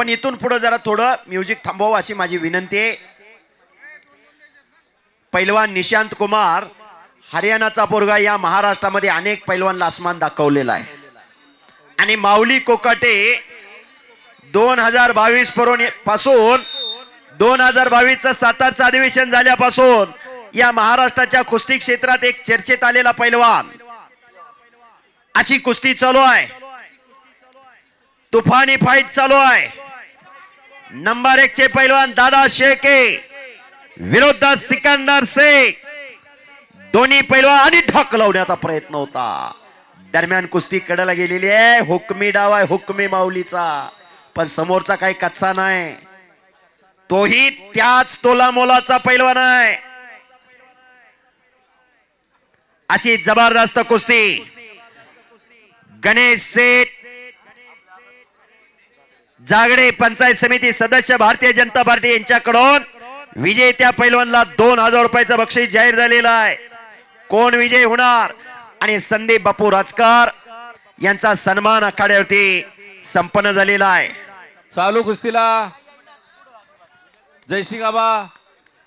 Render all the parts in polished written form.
पण इथून पुढे जरा थोडं म्युझिक थांबवा अशी माझी विनंती आहे. पैलवान निशांत कुमार हरियाणाचा पोरगा या महाराष्ट्रामध्ये अनेक पैलवानला आसमान दाखवलेला आहे आणि माऊली कोकाटे 2022 पासून 2022चं सातारचं अधिवेशन झाल्यापासून या महाराष्ट्राच्या कुस्ती क्षेत्रात एक चर्चेत आलेला पैलवान. अशी कुस्ती चालू आहे, तुफानी फाईट चालू आहे. नंबर 1 चे पैलवान दादा शेळके विरोधात सिकंदर शेख. दोन्ही पैलवान आणि ढकलवण्याचा प्रयत्न होता. दरम्यान कुस्ती कडेला गेलेली आहे. हुकमी डाव आहे, हुकमी माऊलीचा, पण समोरचा काही कच्चा नाही. तोही त्याच तोला मोलाचा पैलवान आहे. अशी जबरदस्त कुस्ती. गणेश सेठ जागडे पंचायत समिती सदस्य भारतीय जनता पार्टी यांच्याकडून विजेत्या पैलवानला 2000 रुपयाचं बक्षीस जाहीर झालेलं आहे. कोण विजय होणार आणि संदीप बापू राजकर यांचा सन्मान आखाड्यावरती संपन्न झालेला आहे. चालू कुस्तीला जयसिंग आबा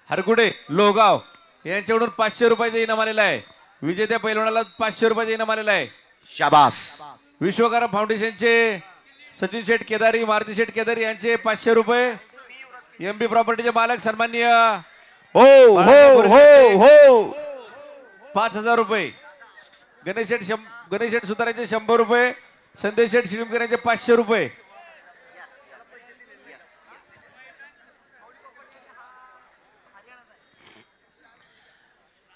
हरकुडे लोगाव यांच्याकडून 500 रुपयाचा इनाम आलेला आहे. विजेत्या पैलवानाला 500 रुपयाचा इनाम आलेला आहे. शाबास. विश्वकर्मा फाउंडेशनचे सचिन शेठ केदारी, मारुती शेठ केदारी यांचे 500 रुपये. एमबी प्रॉपर्टीचे मालक सन्माननीय हो हो हो हो 5000 रुपये. गणेश शेठ सुतारांचे 100 रुपये. संदेश शेठ शिरीमकर यांचे 500 रुपये.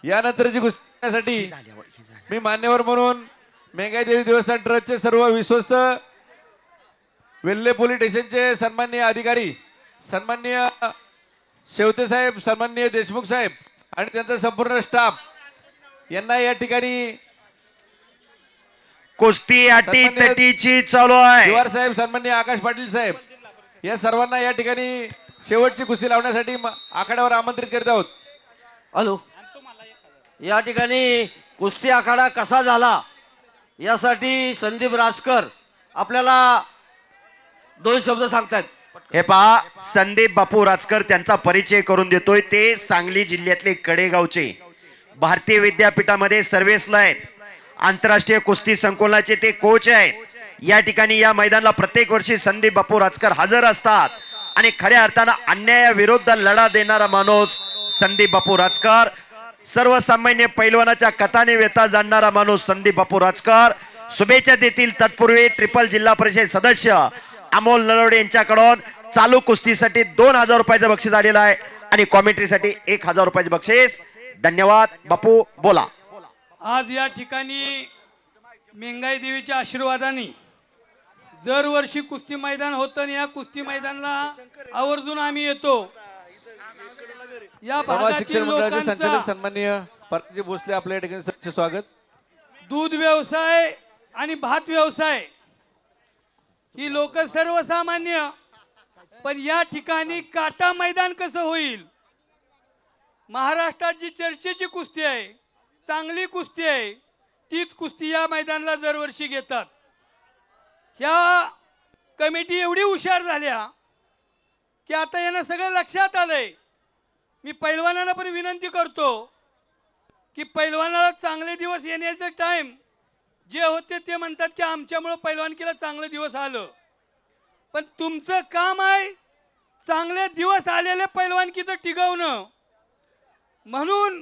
यानंतरची कुस्तीसाठी मी मान्यवर म्हणून मेंगाई देवी देवस्थान ट्रस्टचे सर्व विश्वस्त, वेल्हे पोलीस स्टेशनचे सन्माननीय अधिकारी, सन्माननीय शेवते साहेब, सन्माननीय देशमुख साहेब आणि त्यांचा संपूर्ण स्टाफ यांना या ठिकाणी कुस्ती अटीतटीची चालू आहे. शिवार साहेब, सन्माननीय आकाश पाटील साहेब या सर्वांना या ठिकाणी शेवटची कुस्ती लावण्यासाठी आखाड्यावर आमंत्रित करीत आहोत. हॅलो, या ठिकाणी कुस्ती आखाडा कसा झाला यासाठी संदीप राजकर आपल्याला 2 शब्द सांगतात. हे पहा, संदीप बापू राजकर त्यांचा परिचय करून देतोय. ते सांगली जिल्ह्यातले कडेगावचे भारतीय विद्यापीठामध्ये सर्व्हिसला आहेत. आंतरराष्ट्रीय कुस्ती संकुलाचे ते कोच आहेत. या ठिकाणी या मैदानाला प्रत्येक वर्षी संदीप बापू राजकर हजर असतात आणि खऱ्या अर्थानं अन्यायाविरुद्ध लढा देणारा माणूस संदीप बापू राजकर. सर्वसामान्य पैलवानाच्या कथाने व्यथा जाणणारा माणूस संदीप बापू राजकर. शुभेच्छा देतील तत्पूर्वी ट्रिपल जिल्हा परिषद सदस्य अमोल नलवडे यांच्याकडून चालू कुस्तीसाठी 2000 रुपयाचं बक्षीस आलेलं आहे आणि कॉमेंट्रीसाठी 1000 रुपयाचं बक्षीस. धन्यवाद. बापू बोला. आज या ठिकाणी मेंगाई देवीच्या आशीर्वादाने दरवर्षी कुस्ती मैदान होतं आणि या कुस्ती मैदानाला आवर्जून आम्ही येतो. या समाज शिक्षण भागातील मंडळाचे संचालक लोकांचा सन्माननीय परमजी भोसले आपल्या ठिकाणी सहर्ष स्वागत. दूध व्यवसाय आणि भात व्यवसाय ही लोक सर्वसामान्य, पण या ठिकाणी काटा मैदान कसं होईल. महाराष्ट्रात जी चर्चेची कुस्ती आहे, चांगली कुस्ती आहे, तीच कुस्ती या मैदानाला दरवर्षी घेतात. ह्या कमिटी एवढी हुशार झाल्या की आता यांना सगळं लक्षात आलंय. मी पैलवानांना पण विनंती करतो की पैलवानाला चांगले दिवस येण्याचं टाइम जे होते ते म्हणतात की आमच्यामुळं पैलवानकीला चांगले दिवस आलं, पण तुमचं काम आहे चांगले दिवस आलेले पैलवानकीचं टिकवणं. म्हणून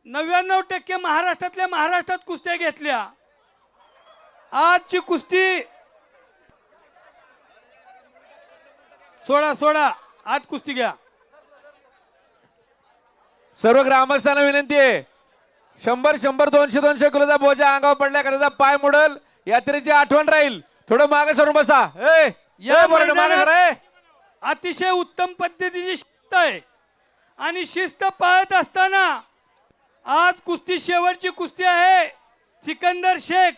99% महाराष्ट्रातल्या महाराष्ट्रात कुस्त्या घेतल्या. आजची कुस्ती सोडा आज कुस्ती घ्या. सर्व ग्रामस्थांना विनंती आहे, 100 200 किलोचा बोजा अंगावर पडल्या कदाचा पाय मुडल, यात्रेची आठवण राहील. थोडं मागे सरून बसा. या मागे सरा. अतिशय उत्तम पद्धतीची शिस्त आहे आणि शिस्त पाळत असताना आज कुस्ती शेवटची कुस्ती आहे. सिकंदर शेख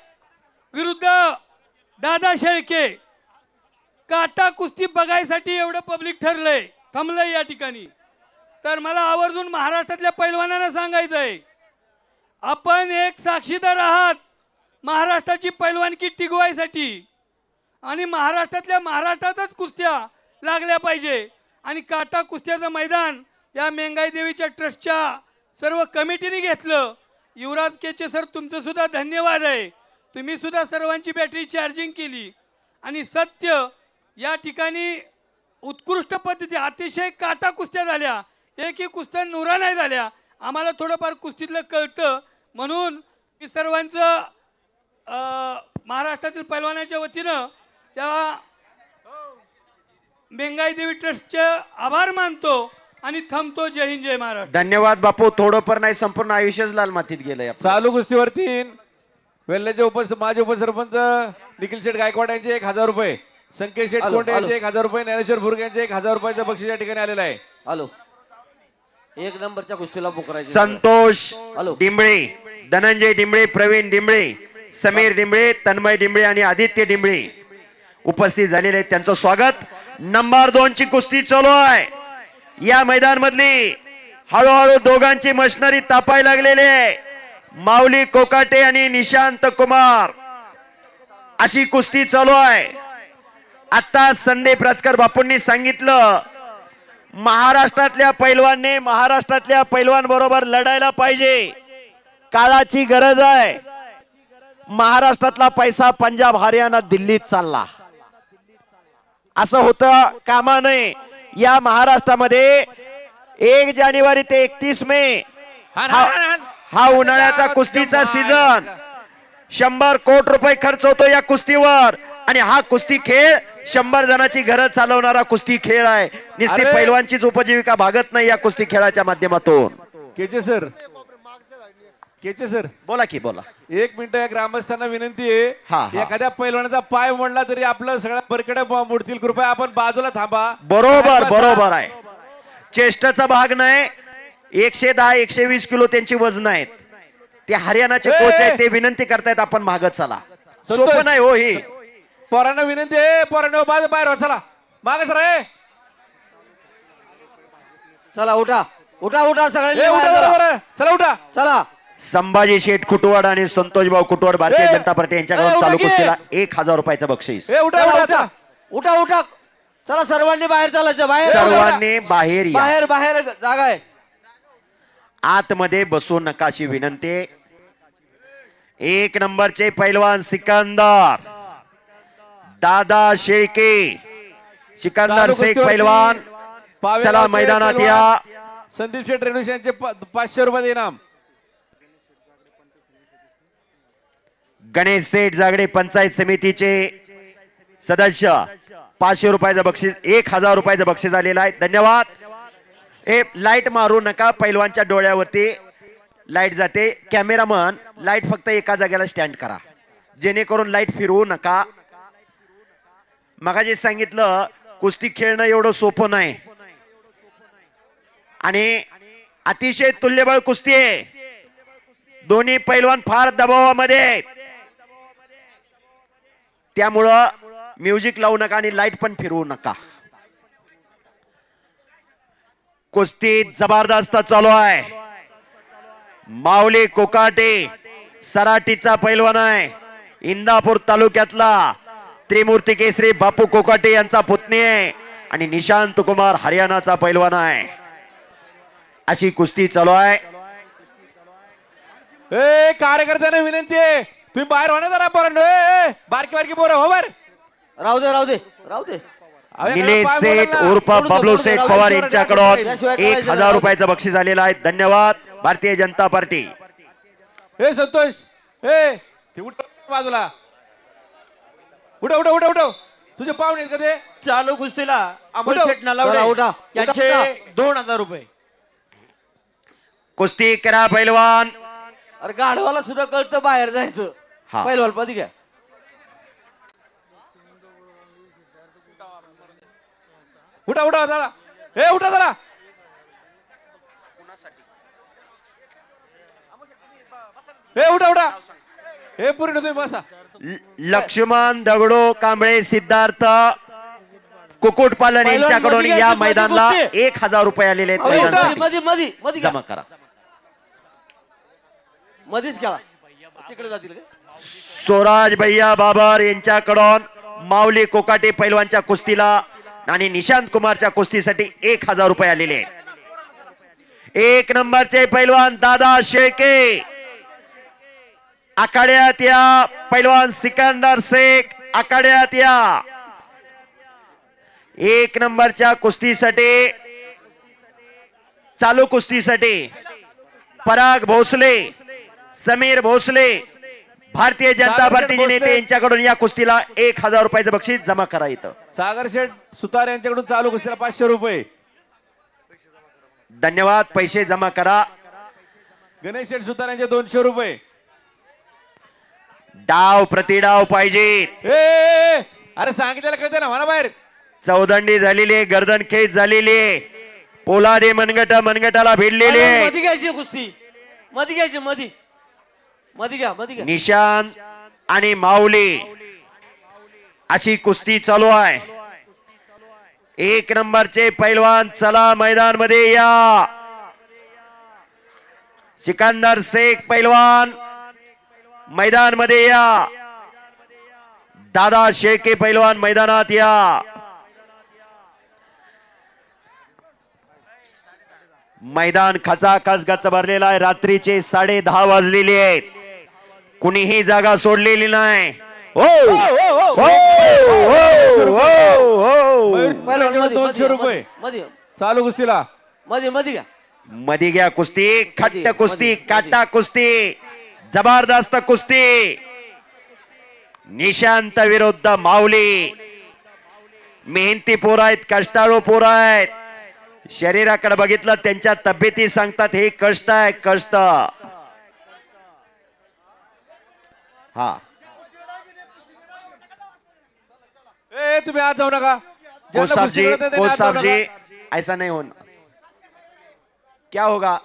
विरुद्ध दादा शेळके. काटा कुस्ती बघायसाठी एवढं पब्लिक ठरलंय, थांबलंय या ठिकाणी. तर मला आवर्जून महाराष्ट्रातल्या पैलवानांना सांगायचं आहे, आपण एक साक्षीदार आहात महाराष्ट्राची पैलवानकी टिकवायसाठी. आणि महाराष्ट्रातच कुस्त्या लागल्या पाहिजे. आणि काटा कुस्त्याचं मैदान या मेंगाई देवीच्या ट्रस्टच्या सर्व कमिटीने घेतलं. युवराज केचे सर, तुमचं सुद्धा धन्यवाद आहे. तुम्ही सुद्धा सर्वांची बॅटरी चार्जिंग केली आणि सत्य या ठिकाणी उत्कृष्ट पद्धती अतिशय काटा कुस्त्या झाल्या. एकही कुस्त्या नुरा नाही झाल्या. आम्हाला थोडंफार कुस्तीतलं कळतं म्हणून मी सर्वांचं महाराष्ट्रातील पैलवानाच्या वतीनं त्या मेंगाई देवी ट्रस्टचे आभार मानतो आणि थांबतो. जय हिंद, जय महाराष्ट्र. धन्यवाद बापू. थोडं पण नाही, संपूर्ण आयुष्यच लाल मातीत गेलंय आपलं. चालू कुस्तीवरती वेल्ल्याचे माजी उपसरपंच निखिल शेठ गायकवाड यांचे 1000 रुपये, संकेत शेठ हॅलो, कोंडे यांचे हॅलो. 1000 रुपये, ज्ञानेश्वर भुर्ग यांचे 1000 रुपयाचं बक्षीस या ठिकाणी आलेलं आहे. हॅलो, 1 नंबरच्या कुस्तीला बुक करायचे. संतोष हॅलो. डिंबळे, धनंजय डिंबळे, प्रवीण डिंबळे, समीर डिंबळे, तन्मय डिंबळे आणि आदित्य डिंबळे उपस्थित झालेले आहेत. त्यांचं स्वागत. नंबर 2 ची कुस्ती चालू आहे. या मैदान मधली हळूहळू दोघांची मशनरी तापायला लागलेली आहे. माऊली कोकाटे आणि निशांत कुमार अशी कुस्ती चालू आहे. आता संदीप राजकर बापूंनी सांगितलं, महाराष्ट्रातल्या पैलवानने महाराष्ट्रातल्या पैलवान बरोबर लढायला पाहिजे. काळाची गरज आहे. महाराष्ट्रातला पैसा पंजाब, हरियाणा, दिल्लीत चालला. असं होतं कामा नये. या महाराष्ट्रामध्ये 1 जानेवारी ते 31 मे हा उन्हाळ्याचा कुस्तीचा सीझन. 100 कोटी रुपये खर्च होतो या कुस्तीवर आणि हा कुस्ती खेळ 100 जणांची घरं चालवणारा कुस्ती खेळ आहे. नुसती अरे! पैलवानचीच उपजीविका भागत नाही या कुस्ती खेळाच्या माध्यमातून. केचे सर बोला की बोला. 1 मिनिट, या ग्रामस्थांना विनंती आहे. हा, हा. एखाद्या पैलवानाचा पाय मोडला तरी आपलं सगळ्या बरकडे मोडतील. कृपया आपण बाजूला थांबा. बरोबर बसा. बरोबर आहे. चेष्टाचा भाग नाही. 110 120 किलो त्यांची वजन आहेत. ते हरियाणाचे ए! कोच आहेत. ते विनंती करतायत आपण मागत चला. संतोष. सोपं नाही हो ही. पोरांना विनंती आहे. पोरांना बाहेर व्हा, चला मागे सर. चला उठा उठा उठा सगळ्यांनी उठा बाहेर जरा चला. बरं. चला उठा. चला. संभाजी शेठ कुटवाड आणि संतोष भाऊ कुटवाड भारतीय ए! जनता पार्टी यांच्याकडून ए, चालू उठा की. कुस्तीला 1000 रुपयाचं बक्षीस. उठा चला, उठा उठा उठा उठा. चला सर्वांनी बाहेर चालायचं. बाहेर सर्वांनी बाहेर या. बाहेर बाहेर जागा आहे. आतमध्ये बसू नका अशी विनंती. 1 नंबरचे पैलवान सिकंदर दादा शेळके, सिकंदर चालू शेख कुस्तीवरती पैलवान पावेगावचे चला मैदानात पैलवान या. संदीप शेठ रेणुश यांचे 500 रुपये इनाम. गणेश सेठ जागडे पंचायत समितीचे सदस्य 500 रुपयाचं बक्षीस, 1000 रुपयाचं बक्षीस आलेलं आहे. धन्यवाद. लाईट मारू नका. पैलवानच्या डोळ्यावरती लाईट जाते. कॅमेरामन लाईट फक्त एका जागेला स्टँड करा, जेणेकरून लाईट फिरवू नका. मगाशी सांगितलं कुस्ती खेळणं एवढं सोपं नाही आणि अतिशय तुल्यबळ कुस्ती आहे. दोन्ही पैलवान फार दबावामध्ये आहेत. त्यामुळं म्युझिक लावू नका आणि लाईट पण फिरवू नका. कुस्ती जबरदस्त चालू आहे. माऊली कोकाटे सराटीचा पैलवान आहे. इंदापूर तालुक्यातला त्रिमूर्ती केसरी बापू कोकाटे यांचा पुतणी आहे आणि निशांत कुमार हरियाणाचा पैलवान आहे. अशी कुस्ती चालू आहे. कार्यकर्त्यांना विनंती आहे, तुम्ही बाहेर होणार जरा पोरांनो. बारकी बारकी पोरं हो बाहेर. राहू दे राहू दे राहू दे. निलेश सेठ उर्फ बबलू सेठ पवार यांच्याकडून 1000 रुपयाचं बक्षीस आलेलं आहे. धन्यवाद. भारतीय जनता पार्टी. हे संतोष, ते उठ बाजूला. उठा उठा उठा उठा. तुझे पाहुणे आहेत का ते? चालू कुस्तीला अमोल उठा. शेठ नलावडे चला, उठा. यांचे उठा. 2000 रुपये. कुस्ती करा पैलवान. अरे गाढवाला सुद्धा कळतं बाहेर जायचं. हा. पहिलवान पदी घ्या. उठा उठा जरा. उठा जरा. उठा उठा. पूर्ण तुम्ही बसा. लक्ष्मण दगडो कांबळे सिद्धार्थ कुक्कुटपालन पैलवान यांच्याकडून मध्ये या घ्यायची, मैदानाला मध्ये 1000 रुपये आलेले आहेत. मध्ये मैदानासाठी. मध्ये मध्ये मध्ये घ्या. जमा करा. मध्येच केला तिकडे जातील का? स्वराज भैया बाबर यांच्याकडून माऊली कोकाटे पैलवानच्या कुस्तीला आणि निशांत कुमारच्या कुस्तीसाठी 1000 रुपये आलेले आहेत. 1 नंबरचे पैलवान दादा शेळके, आखाड्यात या. पैलवान सिकंदर शेख आखाड्यात या. 1 नंबरच्या कुस्तीसाठी, चालू कुस्तीसाठी पराग भोसले, समीर भोसले, भारतीय जनता पार्टीचे नेते यांच्याकडून या कुस्तीला 1000 रुपयाचं बक्षीस जमा करा. इथं सागर शेठ सुतार यांच्याकडून चालू कुस्तीला 500 रुपये. धन्यवाद. पैसे जमा करा. गणेश शेठ सुतार यांचे 200 रुपये. डाव प्रतिडाव पाहिजे. ए अरे सांगितलं कळते ना, म्हणा बाहेर. चौदंडी झालेली आहे, गर्दनखेच झालेली आहे. पोलादे मनगटाला भिडलेले आहे. मधी घ्यायची कुस्ती, मधी घ्यायची, मधी मध्ये घ्या. निशांत आणि माऊली अशी कुस्ती चालू आहे. 1 नंबरचे पैलवान चला मैदान मध्ये या. सिकंदर शेख पैलवान मैदान मध्ये या. दादा शेळके पैलवान मैदानात या. मैदान खचाखच गच्च भरलेला आहे. रात्रीचे 10:30 वाजलेले आहेत. कुणीही जागा सोडलेली नाही. हो पहिलवान मध्ये, 200 रुपये मध्ये चालू कुस्तीला. मध्ये घ्या. मध्ये घ्या. कुस्ती खट्ट कुस्ती, काटा कुस्ती, जबरदस्त कुस्ती. निशांत विरुद्ध माऊली. मेहनती पोर आहेत, कष्टाळू पोर आहेत. शरीराकडे बघितलं त्यांच्या तब्येती सांगतात हे कष्ट आहे, कष्ट. हा ए तुम्ही आज जाऊ नका. ज्यांना साहब कुस्ती जी, कळत नाही त्यांनी आज जाऊ साहब जी, नका. ऐसा नहीं होना. क्या होगा?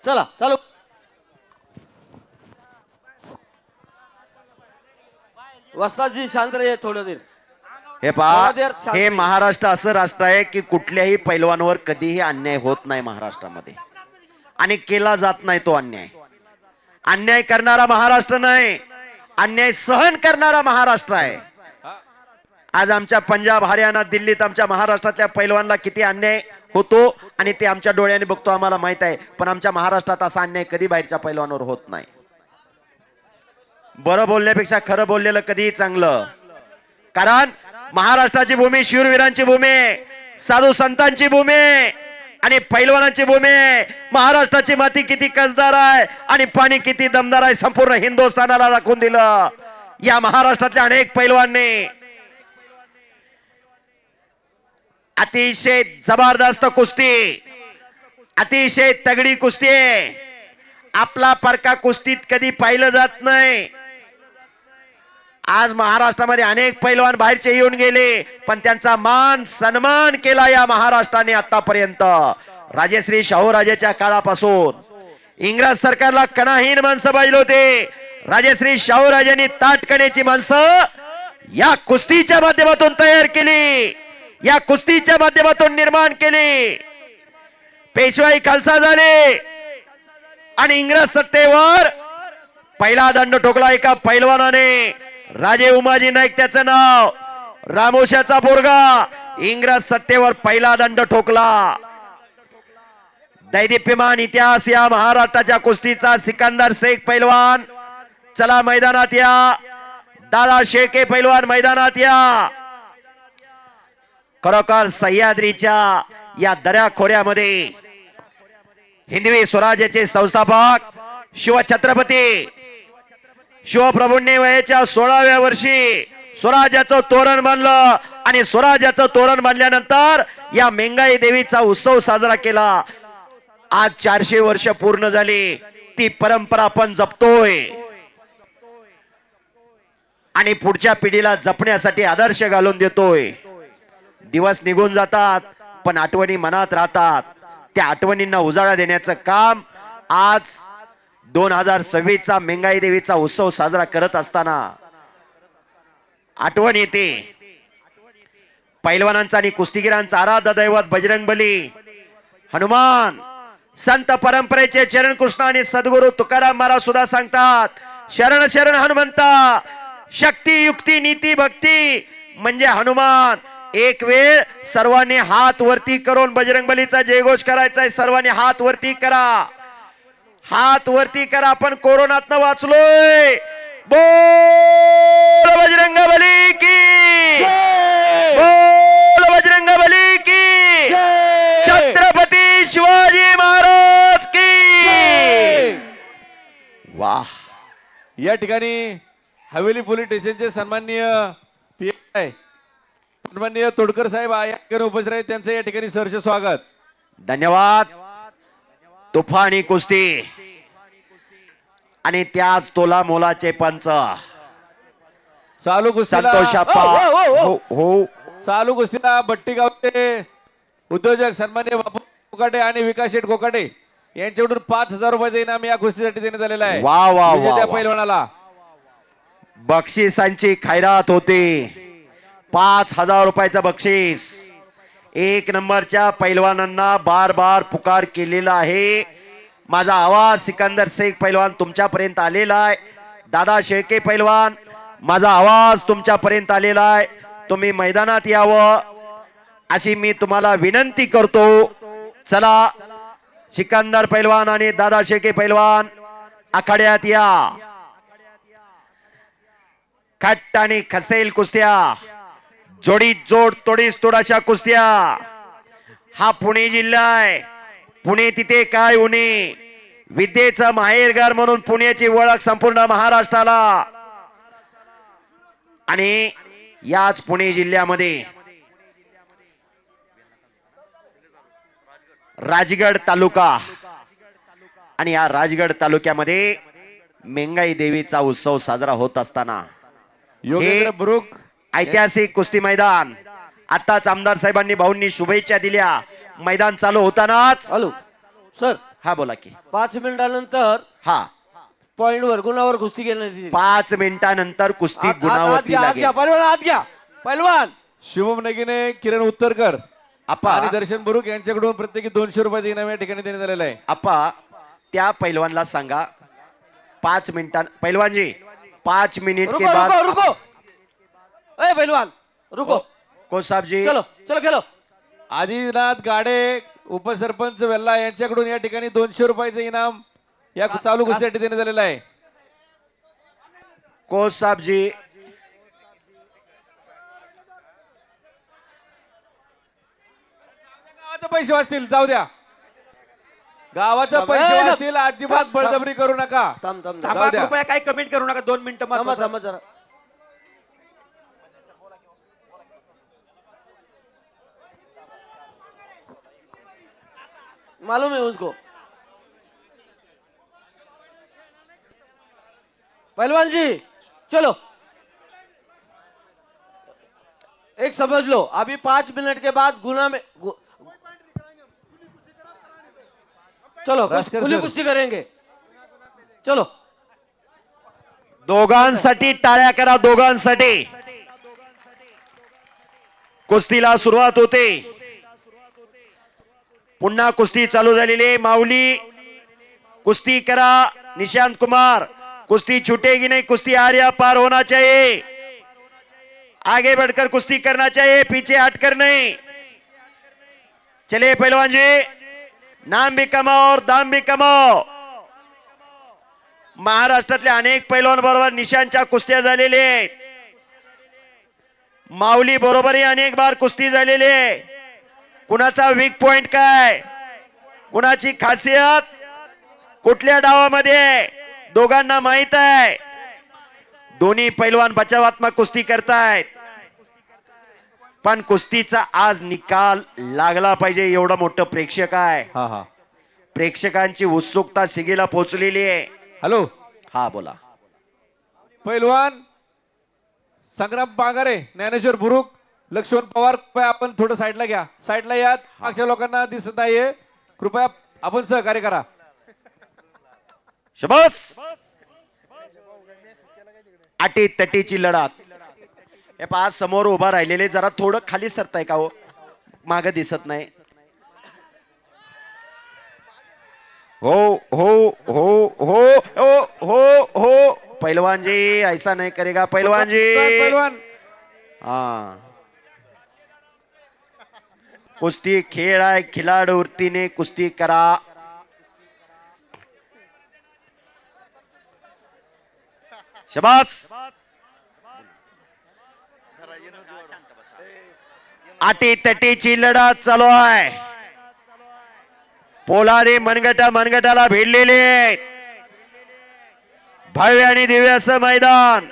चला चालू. वस्तादजी शांत रे थोडं देर. हे पहा, थोडा देर शांत हे राहा. महाराष्ट्र असं राष्ट्र आहे की कुठल्याही पैलवानवर कधीही अन्याय होत नाही महाराष्ट्रामध्ये, आणि केला जात नाही तो अन्याय. अन्याय करणारा महाराष्ट्र नाही, अन्याय सहन करणारा महाराष्ट्र आहे. आज आमच्या पंजाब, हरियाणा, दिल्लीत आमच्या महाराष्ट्रातल्या पैलवानला किती अन्याय होतो आणि ते आमच्या डोळ्याने बघतो, आम्हाला माहित आहे. पण आमच्या महाराष्ट्रात असा अन्याय कधी बाहेरच्या पैलवानवर होत नाही. बरं बोलण्यापेक्षा खरं बोललेलं कधीही चांगलं. कारण महाराष्ट्राची भूमी शूरवीरांची भूमी, साधू संतांची भूमी आणि पैलवानांची भूमी. महाराष्ट्राची माती किती कसदार आहे आणि पाणी किती दमदार आहे संपूर्ण हिंदुस्थानाला दाखवून दिलं या महाराष्ट्रातल्या अनेक पैलवानने. अतिशय जबरदस्त कुस्ती, अतिशय तगडी कुस्ती. आपला परका कुस्तीत कधी पाहिलं जात नाही. आज महाराष्ट्रामध्ये अनेक पैलवान बाहेरचे येऊन गेले, पण त्यांचा मान सन्मान केला या महाराष्ट्राने आतापर्यंत. राजश्री शाहूराजाच्या काळापासून इंग्रज सरकारला कणाहीन माणसं पाहिजे होते. राजश्री शाहूराजांनी ताटकण्याची माणसं या कुस्तीच्या माध्यमातून तयार केली, या कुस्तीच्या माध्यमातून निर्माण केली. पेशवाई खालसा झाले आणि इंग्रज सत्तेवर पहिला दंड ठोकला एका पैलवानाने. राजे उमाजी नाईक त्याचं नाव, रामोशाचा पोरगा. इंग्रज सत्तेवर पहिला दंड ठोकला. दैदिप्यमान इतिहास या महाराष्ट्राच्या कुस्तीचा. सिकंदर शेख पैलवान चला मैदानात या. दादा शेळके पैलवान मैदानात या. खरोखर सह्याद्रीच्या या दऱ्याखोऱ्यामध्ये हिंदवी स्वराज्याचे संस्थापक शिवछत्रपती शिवप्रभूंनी वयाच्या 16व्या वर्षी स्वराज्याचं तोरण बांधलं आणि स्वराज्याचं तोरण बांधल्यानंतर या मेंगाई देवीचा उत्सव साजरा केला. आज 400 वर्ष पूर्ण झाली. ती परंपरा आपण जपतोय आणि पुढच्या पिढीला जपण्यासाठी आदर्श घालून देतोय. दिवस निघून जातात पण आठवणी मनात राहतात. त्या आठवणींना उजाळा देण्याचं काम आज 2026 चा मेंगाई देवीचा उत्सव साजरा करत असताना आठवण येते. पैलवानांचा आणि कुस्तीगिरांचा आराध्य दैवत बजरंगबली, हनुमान, संत परंपरेचे चरण कृष्ण आणि सद्गुरू तुकाराम महाराज सुद्धा सांगतात, शरण शरण हनुमंता, शक्ती युक्ती नीती भक्ती म्हणजे हनुमान. एक वेळ सर्वांनी हात वरती करून बजरंगबलीचा जयघोष करायचा आहे. सर्वांनी हात वरती करा, हात वरती करा. आपण कोरोनातनं वाचलोय. बोल बजरंगबली की, बोल बजरंगबली की, छत्रपती शिवाजी महाराज की. वाह. या ठिकाणी हवेली पोलीस स्टेशनचे सन्माननीय PI सन्माननीय तोडकर साहेब या ठिकाणी उपस्थित आहेत. त्यांचं या ठिकाणी सहर्ष स्वागत. धन्यवाद. तुफानी कुस्ती आणि त्याच तोला मोलाचे पंच चालू कुस्तीला संतोष आप्पा. हो हो. चालू कुस्तीला बट्टीगावचे उद्योजक सन्माननीय बापू कोकाटे आणि विकास शेठ कोकाटे यांच्याकडून 5,000 रुपयाचे इनाम या कुस्तीसाठी देण्यात आलेलं आहे. वा वा वा विजेत्या वा. पैलवानाला बक्षिसांची खैरात होते. 5,000 रुपयाचं बक्षीस. एक नंबरच्या पैलवानांना बार बार पुकार केलेला आहे. माझा आवाज सिकंदर शेख पैलवान तुमच्यापर्यंत आलेला आहे. दादा शेळके पैलवान, माझा आवाज तुमच्यापर्यंत आलेला आहे. तुम्ही मैदानात यावं अशी मी तुम्हाला विनंती करतो. चला, सिकंदर पैलवान आणि दादा शेळके पैलवान आखाड्यात या. खट्ट आणि खसेल कुस्त्या, जोडी जोड तोडीस तोडाशा कुस्त्या. हा पुणे जिल्हा आहे. पुणे तिथे काय उणे. विद्येचं माहेरघर म्हणून पुण्याची ओळख संपूर्ण महाराष्ट्राला. आणि याच पुणे जिल्ह्यामध्ये राजगड तालुका, आणि या राजगड तालुक्यामध्ये मेंगाई देवीचा उत्सव साजरा होत असताना योगेंद्र बुरुक ऐतिहासिक कुस्ती मैदान. आताच आमदार साहेबांनी भाऊंनी शुभेच्छा दिल्या. मैदान चालू होतानाच. हॅलो सर, हा बोला की. 5 मिनिटानंतर हा, पॉइंट वर गुणावर कुस्ती घेण्यात येईल. 5 मिनिटानंतर कुस्ती गुणावरती आत लागेल. घ्या पहिलवान, आत घ्या पहिलवान. शुभम नगीने, किरण उत्तरकर आपा आणि दर्शन बुरुक यांच्याकडून प्रत्येकी 200 रुपयाचे इनाम या ठिकाणी देण्यात आलेलं आहे. आपा त्या पैलवानला सांगा 5 मिनिटां. पैलवानजी 5 मिनिट के रुको बाद रुको रुको, ए पहिलवान रुको. को साहब जी. चलो चलो खेलो. आदिनाथ गाडे उपसरपंच वेल्ला यांच्याकडून या ठिकाणी 200 रुपयाचे इनाम या चालू कुस्तीसाठी देण्यात आलेलं आहे. को साहब जी. गावाचे पैसे वाचतील, जाऊ द्या. गावाचे थांब, पैसे ए, वाचतील, अजिबात थांब, बळजबरी करू नका. थांब थांब जाऊ थांब द्या. कृपया काही कमेंट करू नका. 2 मिनिटं थांबा महत्त्वाचं. थांबा जरा. मालूम है उनको. पहलवान जी चलो, एक समझ लो, अभी 5 मिनट के बाद गुना में चलो भास्कर खुली सर. कुश्ती करेंगे. चलो दोघांसाठी टाळ्या करा. दोघांसाठी कुस्तीला सुरुवात होते. पुन्हा कुस्ती चालू झालेली आहे. माऊली कुस्ती करा. निशांत कुमार, कुश्ती छूटेगी नहीं, कुश्ती आर्या पार होना चाहिए. आगे बढ़कर कुश्ती करना चाहिए, पीछे हटकर नहीं. चलिए पहलवान जी, नाम भी कमाओ और दाम भी कमाओ. महाराष्ट्रातल्या अनेक पैलवान बरोबर निशांच्या कुस्त्या झालेल्या आहेत. माऊली बरोबरही अनेक बार कुस्ती झालेली आहे. कुणाचा वीक पॉइंट काय, कुणाची खासियत कुठल्या डावामध्ये, दोघांना माहित आहे. दोन्ही पैलवान बचावात्मक कुस्ती करतायत. पण कुस्तीचा आज निकाल लागला पाहिजे एवढं मोठं प्रेक्षक आहे. हा हा. प्रेक्षकांची उत्सुकता सिगेला पोहोचलेली आहे. हॅलो, हा बोला. पैलवान संग्राम पांगारे, ज्ञानेश्वर बुरुक, लक्ष्मण पवार, कृपया आपण थोडं साईडला घ्या. साईडला या, मागच्या लोकांना दिसत नाहीये. कृपया आपण सहकार्य करा. शबास. अटी तटीची लढत. हे पहा समोर उभा राहिलेले जरा थोडं खाली सरताय का हो, माग दिसत नाही. हो हो हो हो हो हो हो पहलवान जी ऐसा नहीं करेगा पहलवान जी पहलवान हा कुस्ती खेळ आहे खिलाडू वृत्तीने कुस्ती करा शबास आटी तटीची लढत चालू आहे पोलादे मनगटाला भिडलेले आहेत. भव्य आणि दिव्य असं मैदान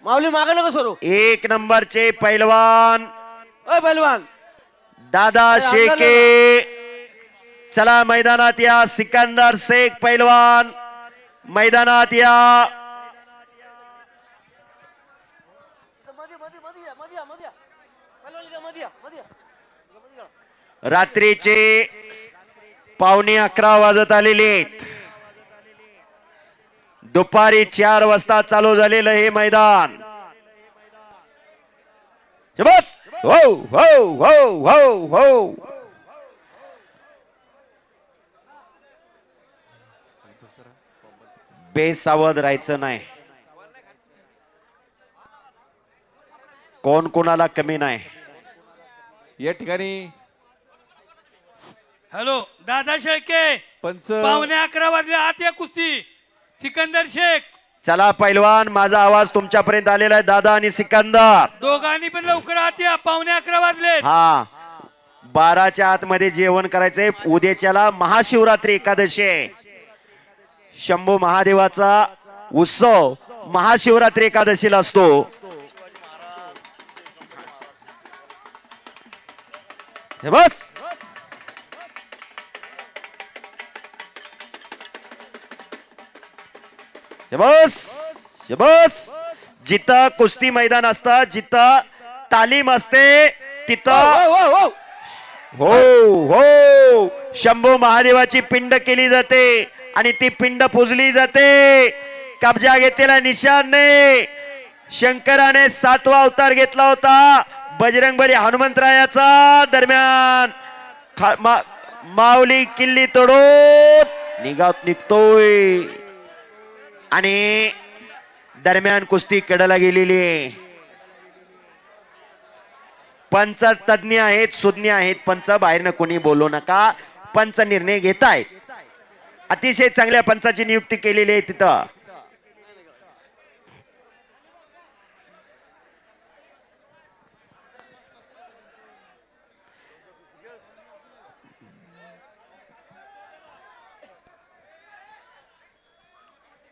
माऊली मागे नको सरू. एक नंबरचे पैलवान अय पहलवान दादा अरे, अंगाला शेके चला मैदानात या. सिकंदर शेख पैलवान मैदानात या. मध्ये मध्ये मध्ये या मध्ये या मध्ये या पहलवान इथं मध्ये या मध्ये या मध्ये या. रात्रीचे 11:15 वाजत आलेले आहेत. दुपारी 4 वाजता चालू झालेलं हे मैदान. बस हो हो हो हो हो बेसावध राहायचं नाही. कोण कोणाला कमी नाही. या ठिकाणी हॅलो दादा शेळके पंच 11:15 वाजले आत या कुस्ती सिकंदर शेख चला पैलवान माझा आवाज तुमच्यापर्यंत आलेला आहे. दादा आणि सिकंदर दोघांनी पण लवकर आत या 11:15 वाजले. हा 12च्या आतमध्ये जेवण करायचंय. उद्याच्याला महाशिवरात्री एकादशी आहे. शंभू महादेवाचा उत्सव महाशिवरात्री एकादशीला असतो. हे बस बस बस जिथं कुस्ती मैदान असतं जिथं तालीम असते तिथं हो हो हो शंभू महादेवाची पिंड केली जाते आणि ती पिंड पूजली जाते. कब्जा घेतलेला निशाणने शंकराने 7वा अवतार घेतला होता बजरंगबली हनुमंतरायाचा. दरम्यान माऊली किल्ली तोडून निघतोय आणि दरम्यान कुस्ती कडेला गेलेली आहे. पंच तज्ञ आहेत सुज्ञ आहेत. पंच बाहेरनं कोणी बोलू नका. पंच निर्णय घेत आहेत. अतिशय चांगल्या पंचाची नियुक्ती केलेली आहे तिथं.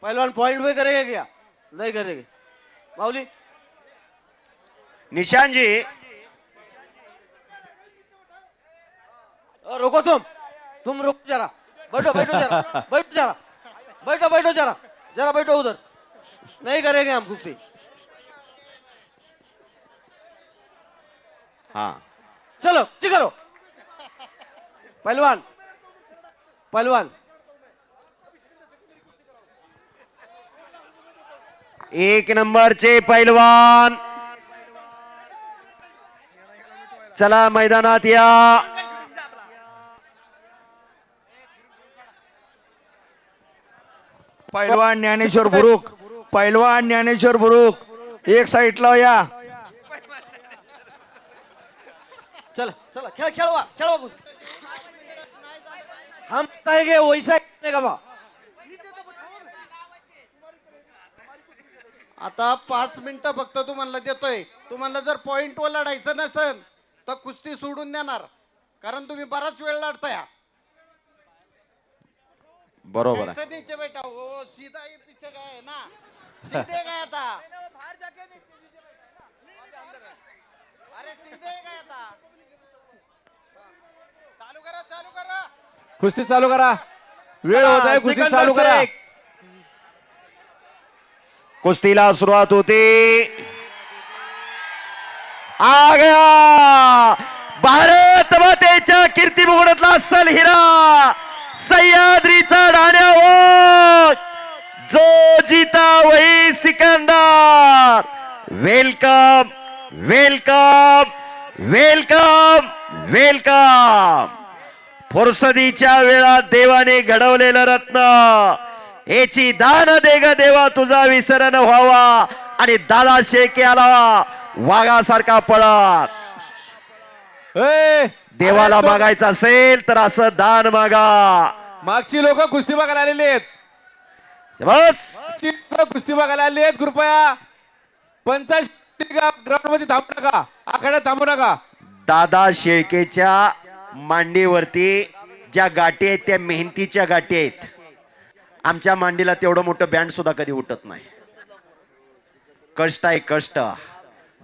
पहलवान पॉइंट पे करेगा क्या नहीं करेगा माऊली. निशान जी रुको तुम रुको जरा बैठो बैठो जरा बैठो जरा बैठो बैठो जरा जरा बैठो उधर. नहीं करेंगे हम कुश्ती. हाँ चलो जी करो पहलवान पहलवान एक नंबरचे पैलवान चला मैदानात या. पैलवान ज्ञानेश्वर बुरुक पैलवान ज्ञानेश्वर बुरुक एक साइडला या. चला चला खेळवा खेळवा कुस्ती. हम कहेंगे वैसा का बा. आता 5 मिनिटं फक्त तुम्हाला देतोय. तुम्हाला जर पॉइंट वर लढायचं नसेल तर कुस्ती सोडून देणार कारण तुम्ही बराच वेळ लढताय. बरोबर आहे. ऐसा नीचे बैठा हो सीधा ये पीछे गए ना सीधे गया था. अरे सीधे गया था. चालू करा कुस्ती चालू करा. वेळ होत आहे. कुस्ती सिकंदर चालू करा. शेख. कुस्तीला सुरुवात होती. आ गया भारत मातेच्या कीर्ती मुकुटातला असल हिरा सह्याद्रीचा राण्यावर जो जीता वही Sikandar. Welcome welcome welcome welcome. फुरसदीच्या वेळात देवाने घडवलेलं रत्न याची दान दे ग देवा तुझा विसरण व्हावा. आणि दादा शेळके आला वाघासारखा पळत. ए, देवाला अरे तो- मागायचं असेल तर असं दान मागा. मागची लोक कुस्ती बघायला आलेली आहेत. बस मागची लोकं कुस्ती बघायला आलेली आहेत. कृपया 85 ग्राउंड मध्ये थांबू नका, आखाड्यात थांबू नका. दादा शेळकेच्या मांडीवरती ज्या गाठी आहेत त्या मेहनतीच्या गाठी आहेत. आमच्या मांडीला तेवढं मोठं बँड सुद्धा कधी उठत नाही. कष्ट आहे कष्ट.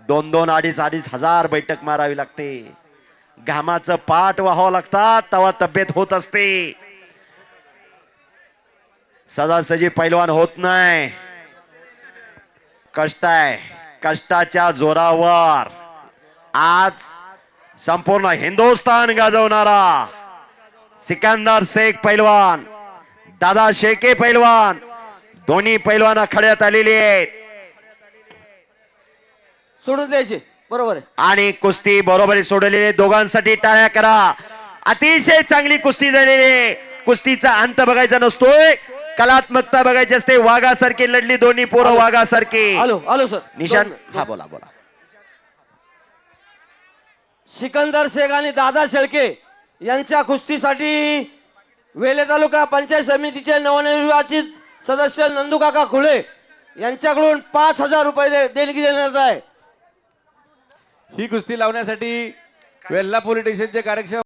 2-2, 2.5 हजार बैठक मारावी लागते. घामाचं पाठ व्हावं लागतात तेव्हा तब्येत होत असते. सजासजी पैलवान होत नाही. कष्ट आहे. कष्टाच्या जोरावर आज संपूर्ण हिंदुस्थान गाजवणारा सिकंदर शेख पैलवान, दादा शेळके पैलवान, दोन्ही पैलवान आखाड्यात आलेले आहेत. सोडून द्यायचे, बरोबर आहे. आणि कुस्ती बरोबरी सोडलेली. दोघांसाठी टाळ्या करा. अतिशय चांगली कुस्ती झालेली आहे. कुस्तीचा अंत बघायचा नसतोय, कलात्मकता बघायची असते. वाघासारखी लढली दोन्ही पोरं, वाघासारखी. आलो आलो सर. निशान हा बोला बोला. सिकंदर शेख आणि दादा शेळके यांच्या कुस्तीसाठी वेले तालुका पंचायत समितीचे नवनिर्वाचित सदस्य नंदूकाका खुळे यांच्याकडून 5,000 रुपये देणगी देण्यात आहे. ही कुस्ती लावण्यासाठी वेल्हा पोलीस स्टेशनचे कार्यक्षम